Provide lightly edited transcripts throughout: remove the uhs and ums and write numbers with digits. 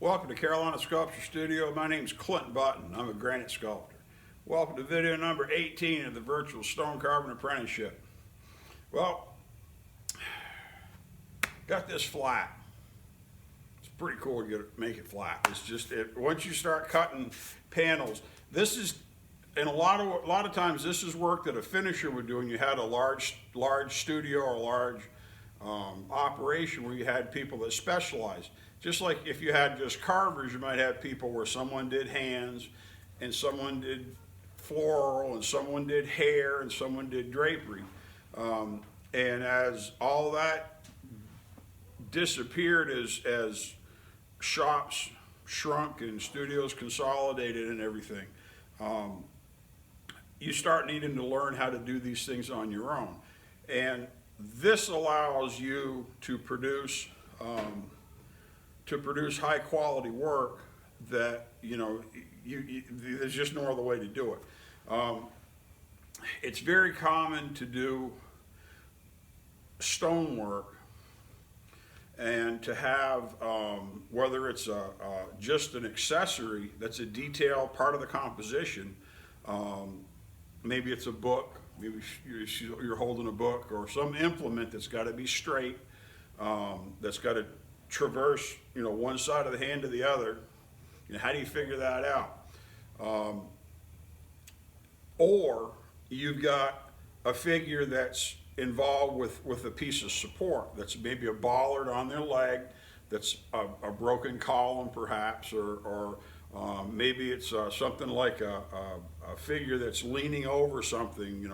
Welcome to Carolina Sculpture Studio. My name's Clint Button. I'm a granite sculptor. Welcome to video number 18 of the Virtual Stone Carving Apprenticeship. Well, got this flat. It's pretty cool to make it flat. It's just, once you start cutting panels, this is, and a lot of times this is work that a finisher would do, and you had a large studio or a large operation where you had people that specialized. Just like if you had just carvers, you might have people where someone did hands and someone did floral and someone did hair and someone did drapery. And as all that disappeared, as shops shrunk and studios consolidated and everything, you start needing to learn how to do these things on your own. And this allows you to produce high quality work that, there's just no other way to do it. It's very common to do stonework and to have, whether it's just an accessory that's a detail part of the composition, maybe it's a book, maybe you're holding a book, or some implement that's got to be straight, that's got to traverse, one side of the hand to the other. How do you figure that out? Or you've got a figure that's involved with a piece of support, that's maybe a bollard on their leg, that's a broken column perhaps, or maybe it's something like a figure that's leaning over something,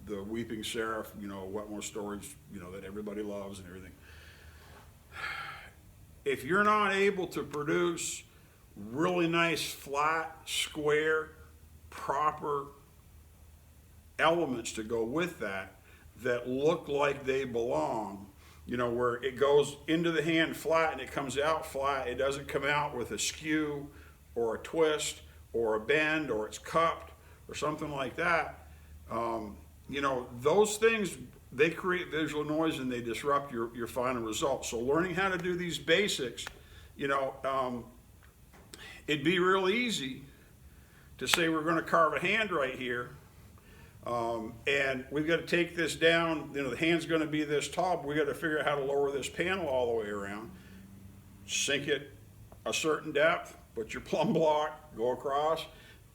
the weeping seraph, Wetmore stories, that everybody loves and everything. If you're not able to produce really nice, flat, square, proper elements to go with that look like they belong, where it goes into the hand flat and it comes out flat, it doesn't come out with a skew or a twist or a bend, or it's cupped or something like that, those things, they create visual noise and they disrupt your final result. So learning how to do these basics, it'd be real easy to say we're going to carve a hand right here, and we've got to take this down, the hand's going to be this tall, but we've got to figure out how to lower this panel all the way around, sink it a certain depth, put your plumb block, go across,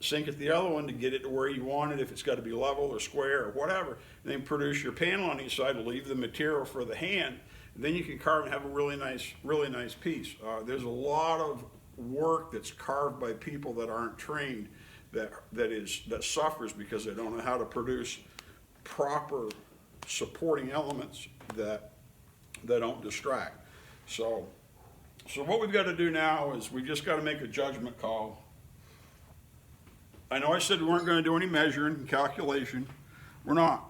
sink it the other one to get it to where you want it, if it's got to be level or square or whatever, and then produce your panel on each side to leave the material for the hand, and then you can carve and have a really nice piece. There's a lot of work that's carved by people that aren't trained that suffers because they don't know how to produce proper supporting elements that don't distract. So what we've got to do now is we've just got to make a judgment call. I know I said we weren't going to do any measuring and calculation. We're not.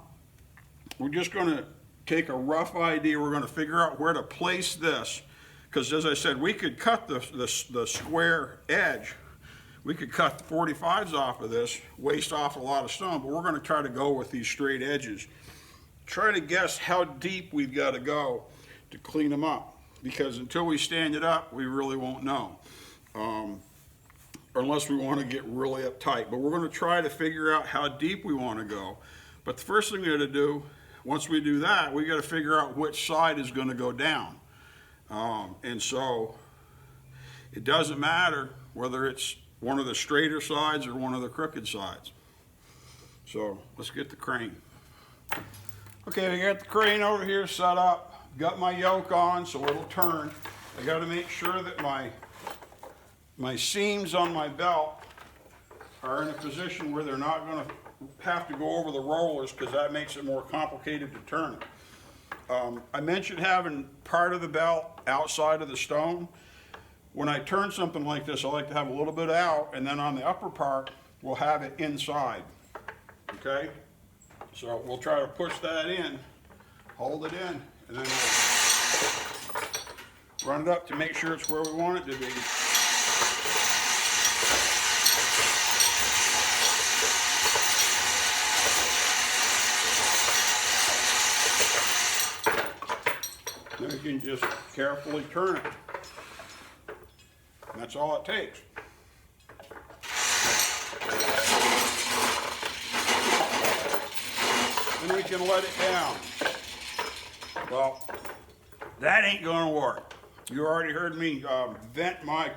We're just going to take a rough idea. We're going to figure out where to place this, because as I said, we could cut the square edge. We could cut the 45s off of this, waste off a lot of stone, but we're going to try to go with these straight edges. Try to guess how deep we've got to go to clean them up, because until we stand it up, we really won't know. Unless we want to get really uptight. But we're going to try to figure out how deep we want to go. But the first thing we got to do, once we do that, we got to figure out which side is going to go down. And so it doesn't matter whether it's one of the straighter sides or one of the crooked sides. So let's get the crane. Okay, we got the crane over here set up. Got my yoke on so it'll turn. I got to make sure that my seams on my belt are in a position where they're not going to have to go over the rollers, because that makes it more complicated to turn it. I mentioned having part of the belt outside of the stone. When I turn something like this, I like to have a little bit out, and then on the upper part, we'll have it inside. Okay? So we'll try to push that in, hold it in, and then we'll run it up to make sure it's where we want it to be. Then you can just carefully turn it. That's all it takes. Then we can let it down. Well, that ain't gonna work. You already heard me vent my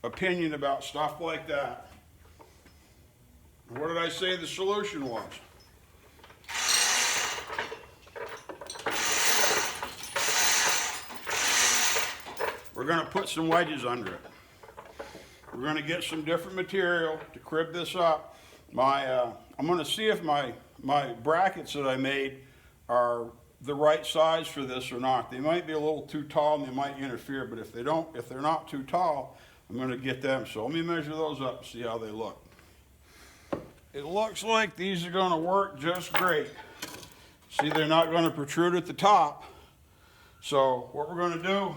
opinion about stuff like that. What did I say the solution was? We're going to put some wedges under it. We're going to get some different material to crib this up. I'm going to see if my brackets that I made are the right size for this or not. They might be a little too tall and they might interfere, but if they're not too tall, I'm going to get them. So let me measure those up and see how they look. It looks like these are going to work just great. See, they're not going to protrude at the top. So what we're going to do,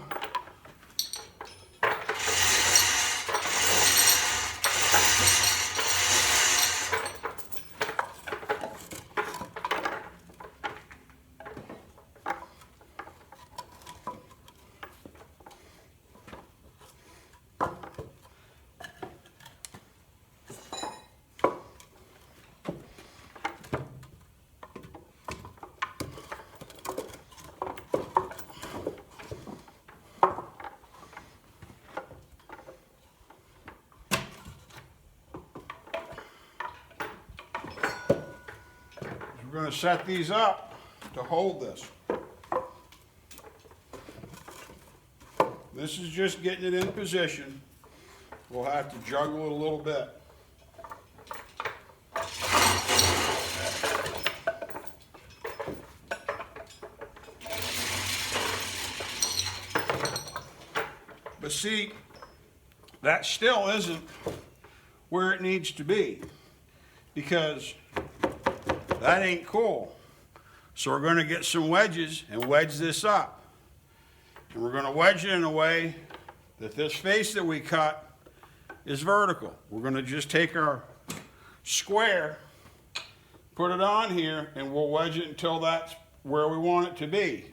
we're going to set these up to hold this. This is just getting it in position. We'll have to juggle it a little bit. But see, that still isn't where it needs to be, because that ain't cool. So we're going to get some wedges and wedge this up. And we're going to wedge it in a way that this face that we cut is vertical. We're going to just take our square, put it on here, and we'll wedge it until that's where we want it to be.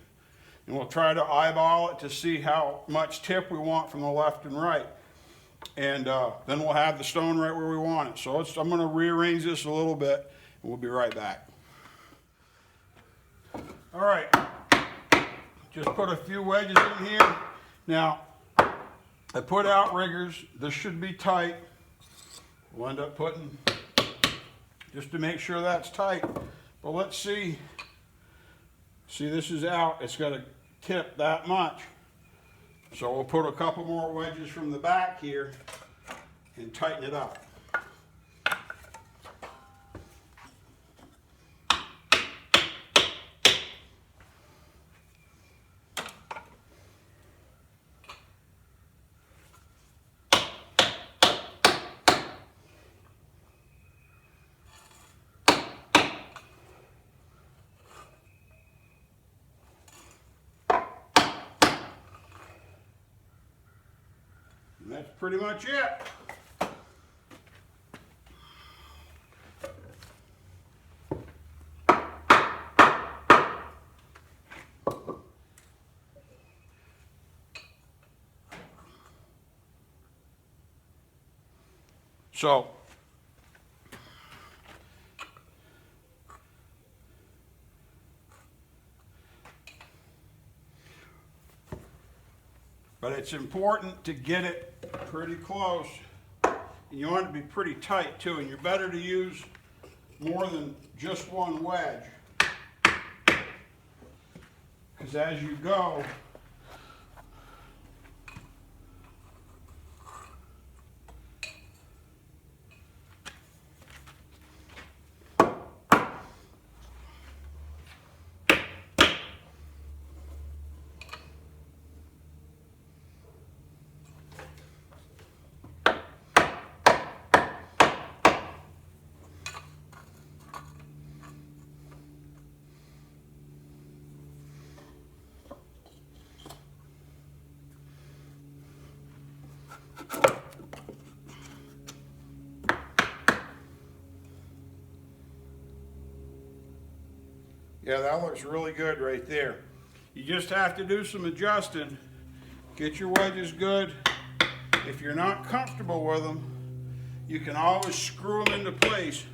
And we'll try to eyeball it to see how much tip we want from the left and right. And then we'll have the stone right where we want it. So I'm going to rearrange this a little bit. We'll be right back. All right, just put a few wedges in here. Now, I put outriggers. This should be tight. We'll end up putting, just to make sure that's tight. But let's see. See, this is out. It's got a tip that much. So we'll put a couple more wedges from the back here and tighten it up. And that's pretty much it. So, but it's important to get it pretty close, and you want it to be pretty tight too, and you're better to use more than just one wedge, because as you go, yeah, that looks really good right there. You just have to do some adjusting. Get your wedges good, if you're not comfortable with them, you can always screw them into place.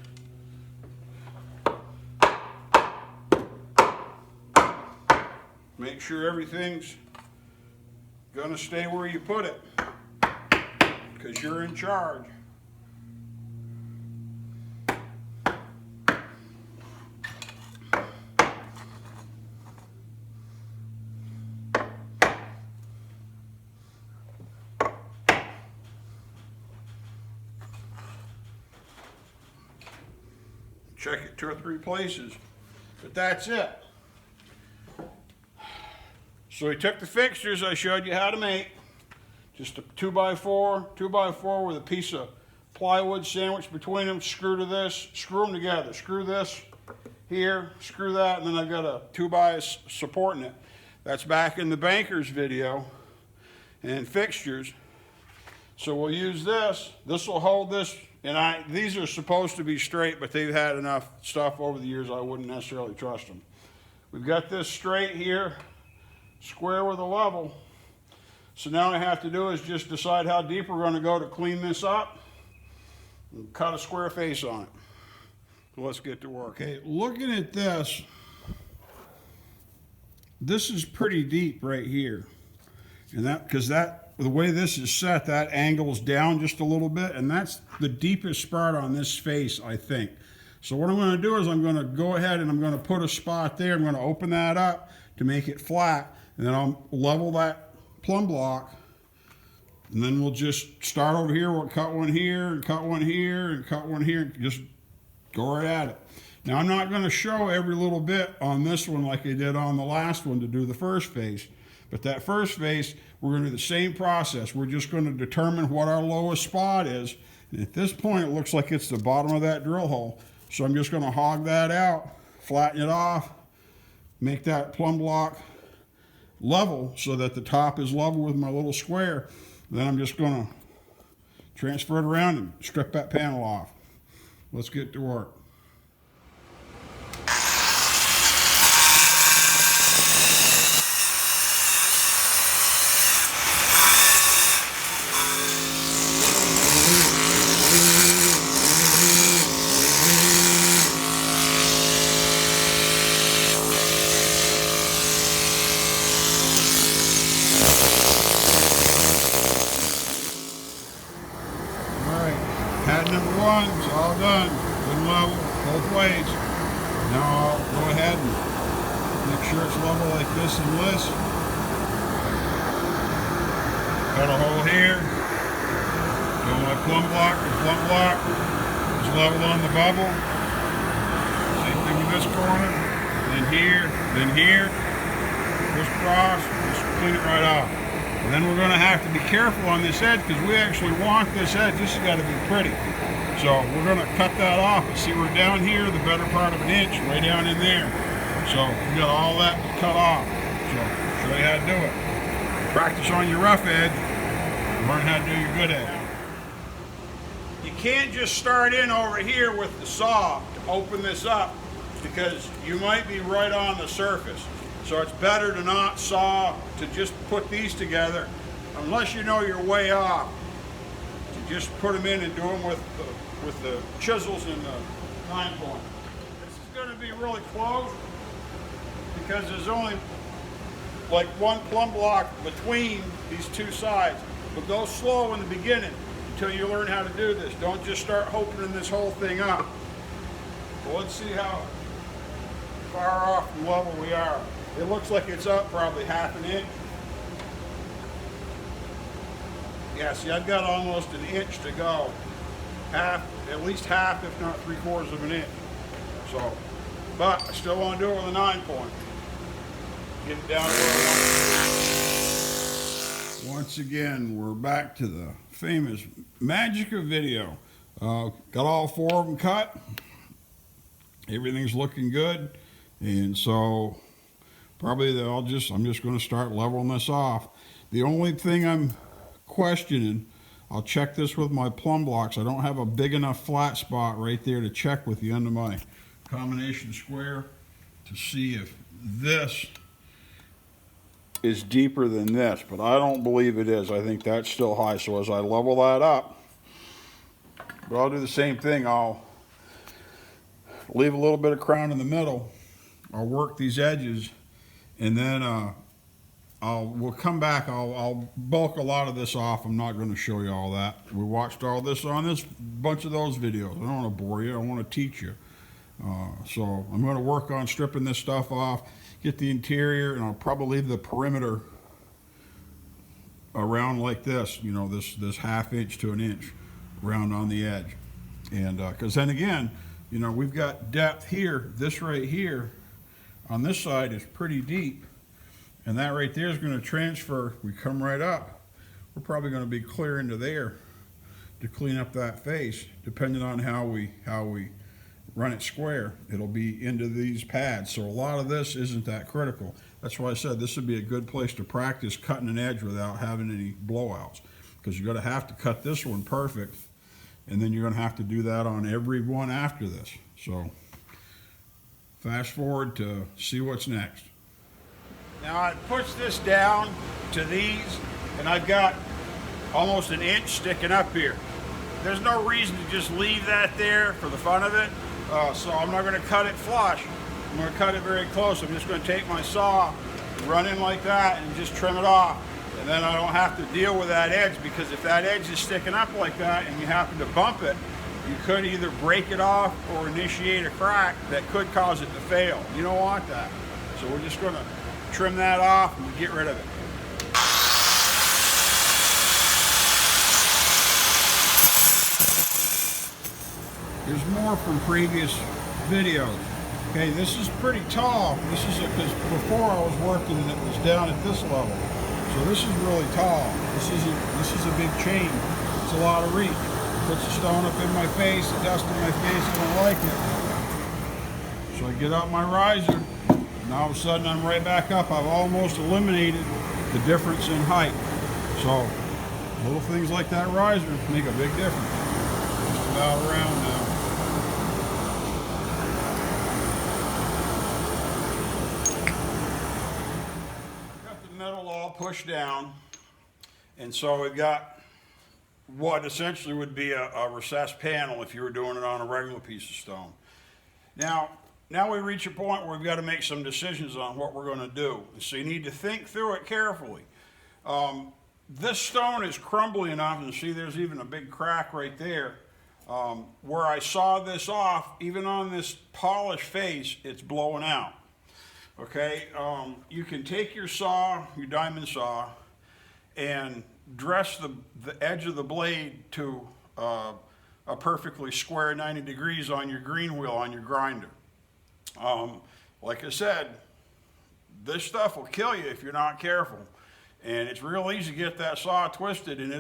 Make sure everything's gonna stay where you put it, because you're in charge. Check it 2 or 3 places, but that's it. So we took the fixtures I showed you how to make, just a 2x4 with a piece of plywood sandwiched between them, screw to this, screw them together, screw this here, screw that, and then I've got a 2x supporting it. That's back in the banker's video and fixtures. So we'll use this. This will hold this, and these are supposed to be straight, but they've had enough stuff over the years I wouldn't necessarily trust them. We've got this straight here, square with a level. So now all I have to do is just decide how deep we're going to go to clean this up and cut a square face on it. So let's get to work. Okay, looking at this, this is pretty deep right here. And because the way this is set, that angles down just a little bit, and that's the deepest spot on this face, I think. So what I'm going to do is I'm going to go ahead and I'm going to put a spot there. I'm going to open that up to make it flat, and then I'll level that plumb block, and then we'll just start over here. We'll cut one here, and cut one here, and cut one here, and just go right at it. Now I'm not going to show every little bit on this one like I did on the last one to do the first face, but that first face, we're going to do the same process. We're just going to determine what our lowest spot is, and at this point it looks like it's the bottom of that drill hole. So I'm just going to hog that out, flatten it off, make that plumb block level so that the top is level with my little square. Then I'm just going to transfer it around and strip that panel off. Let's get to work. Number 1 is all done, good level, both ways. Now I'll go ahead and make sure it's level like this and this. Got a hole here. Go my plumb block, the plumb block is level on the bubble. Same thing with this corner. Then here, push across, just clean it right off. And then we're going to have to be careful on this edge because we actually want this edge. This has got to be pretty. So we're going to cut that off. And see, we're down here, the better part of an inch, way down in there. So we got all that cut off. So show you how to do it. Practice on your rough edge. Learn how to do your good edge. You can't just start in over here with the saw to open this up because you might be right on the surface. So it's better to not saw, to just put these together, unless you know you're way off, to just put them in and do them with the chisels and the 9-point. This is going to be really close because there's only like one plumb block between these two sides. But go slow in the beginning until you learn how to do this. Don't just start opening this whole thing up. Well, let's see how far off the level we are. It looks like it's up probably ½ an inch. Yeah, see, I've got almost an inch to go. At least half, if not 3/4 of an inch. So, but I still want to do it with a 9-point. Get it down to where I want it. Once again, we're back to the famous magic of video. Got all 4 of them cut. Everything's looking good. And so, probably I'm just going to start leveling this off. The only thing I'm questioning, I'll check this with my plumb blocks. I don't have a big enough flat spot right there to check with the end of my combination square to see if this is deeper than this, but I don't believe it is. I think that's still high. So as I level that up, but I'll do the same thing. I'll leave a little bit of crown in the middle. I'll work these edges, and then we'll come back. I'll bulk a lot of this off. I'm not going to show you all that. We watched all this on this bunch of those videos. I don't want to bore you. I want to teach you. So I'm going to work on stripping this stuff off, get the interior, and I'll probably leave the perimeter around like this, you know, this 1/2 inch to 1 inch around on the edge. And because then again, you know, we've got depth here. This right here on this side is pretty deep, and that right there is going to transfer. We come right up, we're probably going to be clear into there to clean up that face, depending on how we run it square. It'll be into these pads. So a lot of this isn't that critical. That's why I said this would be a good place to practice cutting an edge without having any blowouts, because you're going to have to cut this one perfect, and then you're going to have to do that on every one after this. So fast forward to see what's next. Now I pushed this down to these, and I've got almost 1 inch sticking up here. There's no reason to just leave that there for the fun of it. So I'm not going to cut it flush. I'm going to cut it very close. I'm just going to take my saw, run in like that, and just trim it off. And then I don't have to deal with that edge, because if that edge is sticking up like that and you happen to bump it, you could either break it off or initiate a crack that could cause it to fail. You don't want that. So we're just going to trim that off and get rid of it. There's more from previous videos. Okay, this is pretty tall. This is because before I was working and it was down at this level. So this is really tall. This is a big change. It's a lot of reach. Puts the stone up in my face, the dust in my face, I don't like it. So I get out my riser, and all of a sudden I'm right back up. I've almost eliminated the difference in height. So little things like that riser make a big difference. Just about around now. Push down, and so we've got what essentially would be a recessed panel if you were doing it on a regular piece of stone. Now we reach a point where we've got to make some decisions on what we're going to do. So you need to think through it carefully. This stone is crumbly enough, and see there's even a big crack right there. Where I saw this off, even on this polished face, it's blowing out. Okay, you can take your saw, your diamond saw, and dress the edge of the blade to a perfectly square 90 degrees on your green wheel on your grinder. Like I said, this stuff will kill you if you're not careful. And it's real easy to get that saw twisted, and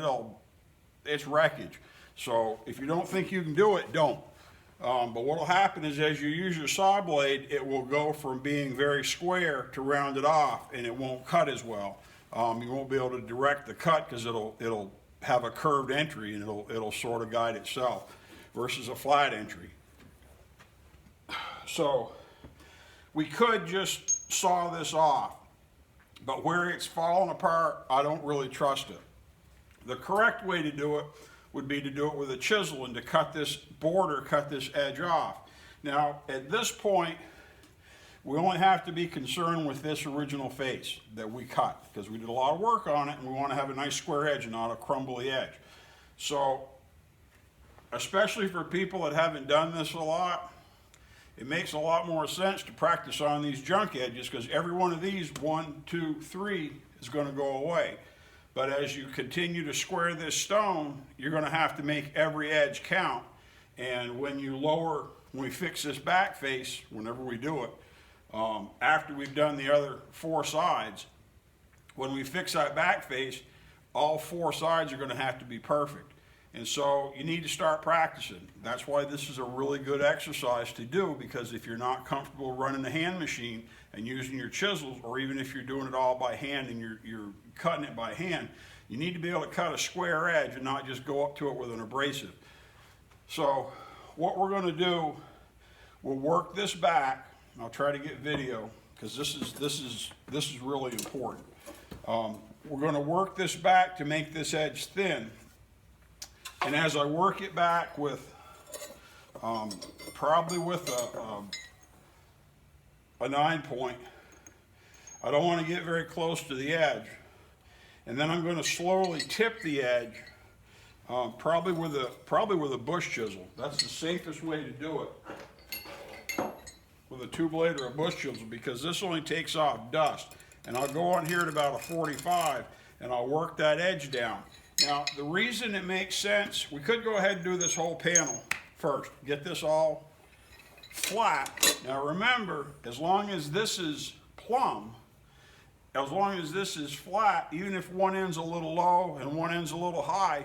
it's wreckage. So if you don't think you can do it, don't. But what will happen is as you use your saw blade, it will go from being very square to rounded off, and it won't cut as well. You won't be able to direct the cut because it'll have a curved entry, and it'll sort of guide itself versus a flat entry. So we could just saw this off, but where it's falling apart, I don't really trust it. The correct way to do it would be to do it with a chisel and to cut this border, cut this edge off. Now, at this point, we only have to be concerned with this original face that we cut, because we did a lot of work on it and we want to have a nice square edge and not a crumbly edge. So, especially for people that haven't done this a lot, it makes a lot more sense to practice on these junk edges, because every one of these, 1, 2, 3, is going to go away. But as you continue to square this stone, you're going to have to make every edge count. And when we fix this back face, whenever we do it, after we've done the other 4 sides, when we fix that back face, all 4 sides are going to have to be perfect. And so you need to start practicing. That's why this is a really good exercise to do, because if you're not comfortable running a hand machine and using your chisels, or even if you're doing it all by hand and you're cutting it by hand, you need to be able to cut a square edge and not just go up to it with an abrasive. So what we're going to do, we'll work this back. I'll try to get video because this is really important. We're going to work this back to make this edge thin, and as I work it back with probably with a 9-point, I don't want to get very close to the edge, and then I'm going to slowly tip the edge, probably with a bush chisel. That's the safest way to do it, with a 2-blade or a bush chisel, because this only takes off dust. And I'll go on here at about a 45 and I'll work that edge down. Now, the reason it makes sense, we could go ahead and do this whole panel first, get this all flat. Now remember, as long as this is plumb, as long as this is flat, even if one end's a little low and one end's a little high,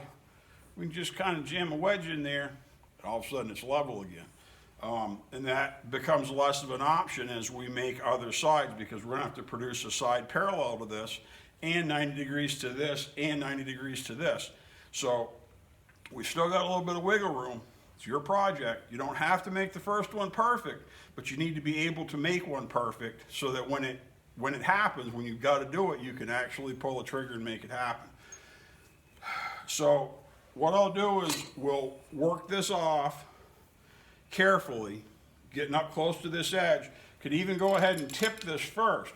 we can just kind of jam a wedge in there, and all of a sudden it's level again. And that becomes less of an option as we make other sides, because we're going to have to produce a side parallel to this, and 90 degrees to this, and 90 degrees to this. So we've still got a little bit of wiggle room. It's your project. You don't have to make the first one perfect, but you need to be able to make one perfect so that when it happens, when you've got to do it, you can actually pull the trigger and make it happen. So what I'll do is we'll work this off carefully, getting up close to this edge. Could even go ahead and tip this first.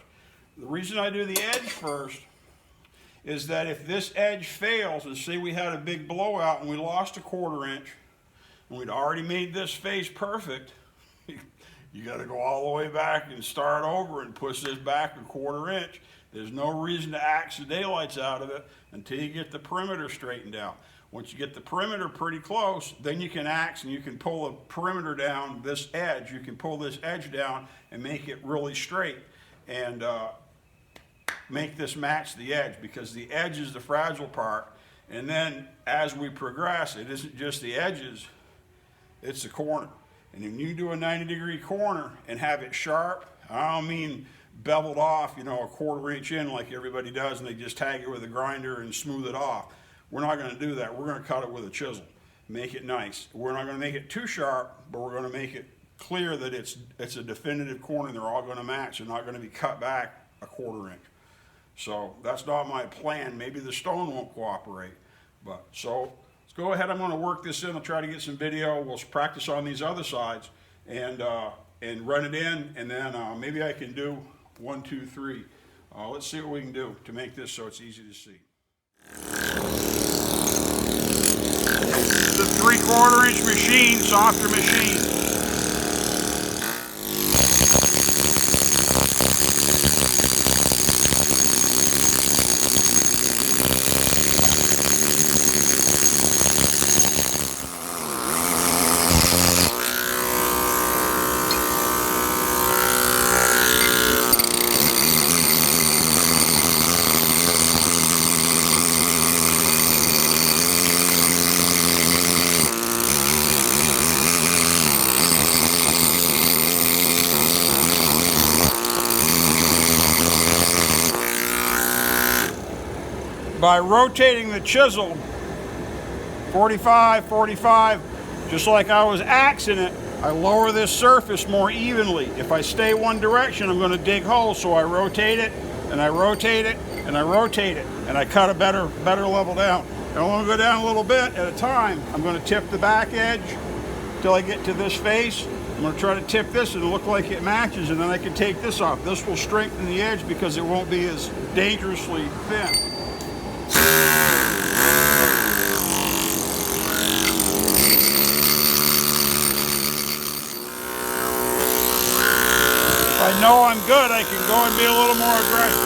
The reason I do the edge first is that if this edge fails, and say we had a big blowout and we lost a 1/4 inch, and we'd already made this face perfect, you got to go all the way back and start over and push this back a 1/4 inch. There's no reason to axe the daylights out of it until you get the perimeter straightened out. Once you get the perimeter pretty close, then you can axe and you can pull the perimeter down, this edge, you can pull this edge down and make it really straight, and make this match the edge, because the edge is the fragile part. And then as we progress, it isn't just the edges, it's the corner. And if you do a 90-degree corner and have it sharp, I don't mean beveled off, you know, a 1/4 inch in like everybody does, and they just tag it with a grinder and smooth it off. We're not going to do that. We're going to cut it with a chisel, make it nice. We're not going to make it too sharp, but we're going to make it clear that it's a definitive corner and they're all going to match. They're not going to be cut back a 1/4 inch. So that's not my plan. Maybe the stone won't cooperate. But so let's go ahead. I'm going to work this in. I'll try to get some video. We'll practice on these other sides and run it in, and then maybe I can do 1, 2, 3. Let's see what we can do to make this so it's easy to see. It's a 3/4 inch machine, softer machine. By rotating the chisel 45, 45, just like I was axing it, I lower this surface more evenly. If I stay one direction, I'm going to dig holes, so I rotate it, and I rotate it, and I rotate it, and I cut a better level down. And I'm going to go down a little bit at a time. I'm going to tip the back edge till I get to this face. I'm going to try to tip this and look like it matches, and then I can take this off. This will strengthen the edge because it won't be as dangerously thin. If I know I'm good, I can go and be a little more aggressive.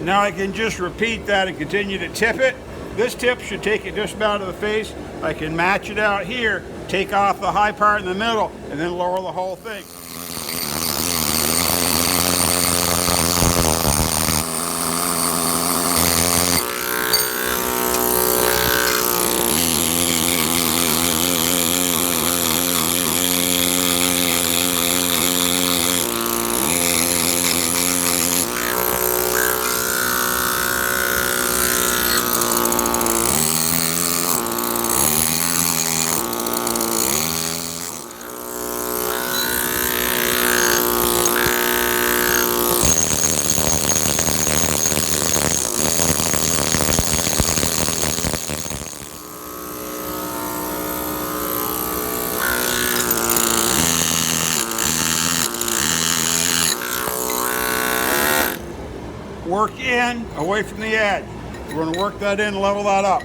Now I can just repeat that and continue to tip it this tip should take it just about to the face. I can match it out here, take off the high part in the middle, and then lower the whole thing. Work in, away from the edge. We're going to work that in, level that up.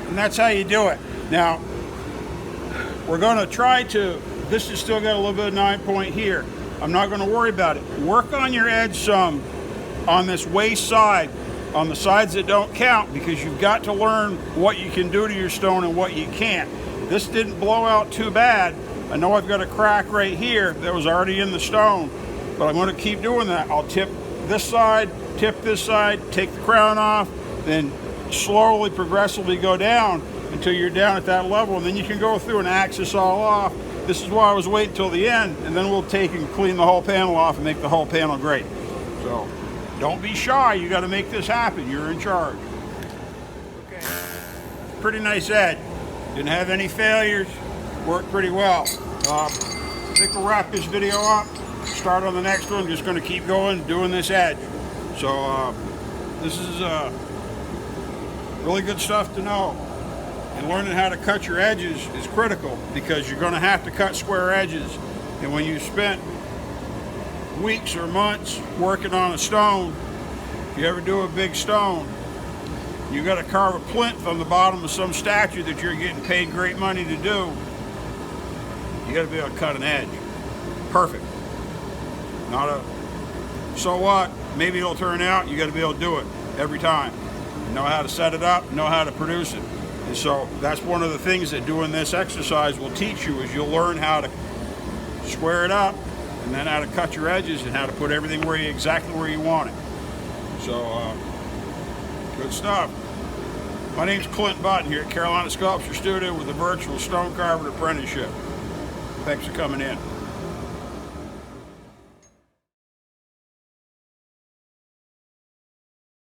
And that's how you do it. Now, we're going to try to, this has still got a little bit of 9 point here. I'm not going to worry about it. Work on your edge some on this waist side, on the sides that don't count, because you've got to learn what you can do to your stone and what you can't. This didn't blow out too bad. I know I've got a crack right here that was already in the stone, but I'm going to keep doing that. I'll tip this side, take the crown off, then slowly, progressively go down until you're down at that level, and then you can go through and axe this all off. This is why I was waiting till the end, and then we'll take and clean the whole panel off and make the whole panel great. So don't be shy, you got to make this happen. You're in charge. Okay, pretty nice edge. Didn't have any failures, worked pretty well. I think we'll wrap this video up, start on the next one. Just going to keep going, doing this edge. So this is really good stuff to know. And learning how to cut your edges is critical, because you're going to have to cut square edges. And when you spent weeks or months working on a stone, if you ever do a big stone, you got to carve a plinth on the bottom of some statue that you're getting paid great money to do. You got to be able to cut an edge. Perfect. Not a, so what, maybe it'll turn out. You got to be able to do it every time. Know how to set it up, know how to produce it. And so that's one of the things that doing this exercise will teach you, is you'll learn how to square it up, and then how to cut your edges, and how to put everything exactly where you want it. So good stuff. My name's Clint Button here at Carolina Sculpture Studio with the Virtual Stone Carving Apprenticeship. Thanks for coming in.